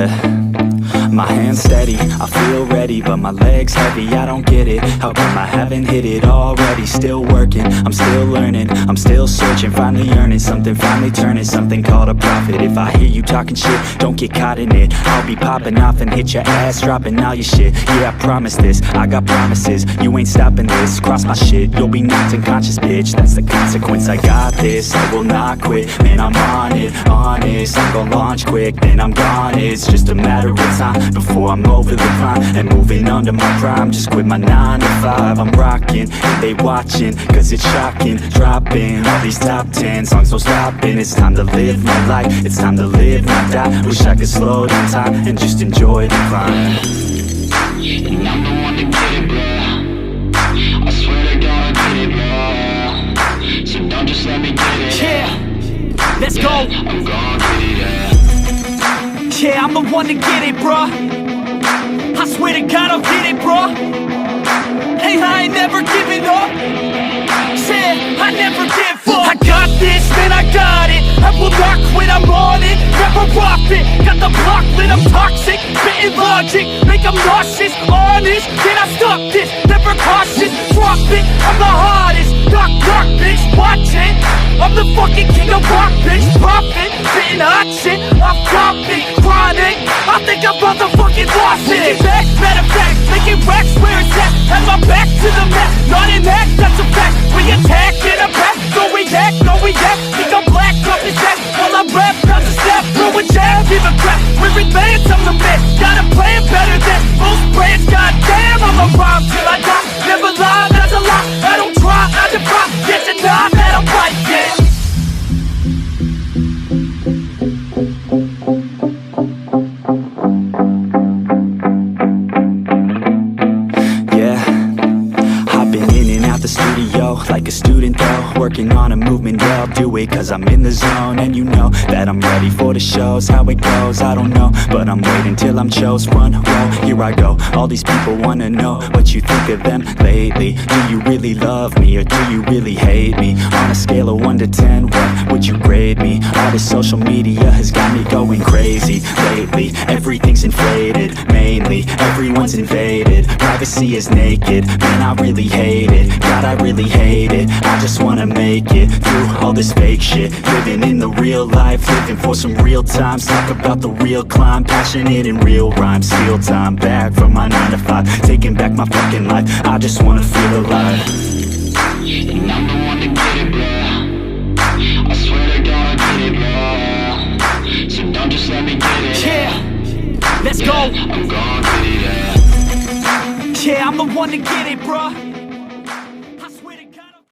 Yeah, my hands steady, I feel ready, but my legs heavy, I don't get it. How come I haven't hit it already? Still working, I'm still learning, I'm still searching, finally earning something, finally turning something called a profit. If I hear you talking shit, don't get caught in it. I'll be popping off and hit your ass, dropping all your shit. Yeah, I promise this, I got promises, you ain't stopping this. Cross my shit, you'll be knocked unconscious, bitch. That's the consequence, I got this, I will not quit. Man, I'm on it, honest, I'm gon' launch quick, then I'm gone. It's just a matter of time before I'm over the climb and moving under my prime. Just quit my 9 to 5, I'm rocking and they watching, cause it's shocking. Dropping all these top 10 songs, no stopping. It's time to live my life, it's time to live, not die. Wish I could slow down time and just enjoy the climb. And I'm the one to get it, bro. I swear to God I get it, bro. So don't just let me get it. Yeah, let's go. I'm gon' get it, yeah. Yeah, I'm the one to get it, bruh. I swear to God I'll get it, bruh. Hey, I ain't never giving up. Yeah, I never give up. I got this, man, I got it. I will not quit, I'm on it. Never profit, got the block lit, I'm toxic. Spitting logic, make them nauseous. Honest, can I stop this? Never cautious, drop it. I'm the hardest, knock, knock, bitch, watch it. I'm the fucking king of rock, bitch, profit. Spitting hot shit, I'm confident, chronic. I think I'm motherfucking lost it. Back, matter of fact, making racks where it's at. Have my back to the mat, not an act, that's a fact. We attack in a pack, no react, no react. Think I'm black, up his ass, while I rap, bounce a snap, throw a jab, give a crap. We're advanced, I'm the man, got a plan better than most brands. Goddamn, I'm a rhyme till I die. Never lie, that's a lie. I don't try, I defy, get denied that I'm right, yeah. The studio, like a student though, working on a movement, yeah, I'll do it cause I'm in the zone. And you know that I'm ready for the shows, how it goes, I don't know, but I'm waiting till I'm chose. Front row, here I go, all these people wanna know what you think of them lately. Do you really love me, or do you really hate me? On a scale of 1 to 10, what would you grade me? All this social media has got me going crazy lately. Everything's inflated, mainly, everyone's invaded. Privacy is naked, man, I really hate it. God, I really hate it, I just wanna make it through all this fake shit. Living in the real life, living for some real times. Talk about the real climb, passionate in real rhymes. Steal time back from my 9 to 5, taking back my fucking life. I just wanna feel alive. And I'm the one to get it, bro. I swear to God I get it, bro. So don't just let me get it. Yeah, let's go. I'm gon' get it, yeah. Yeah, I'm the one to get it, bruh.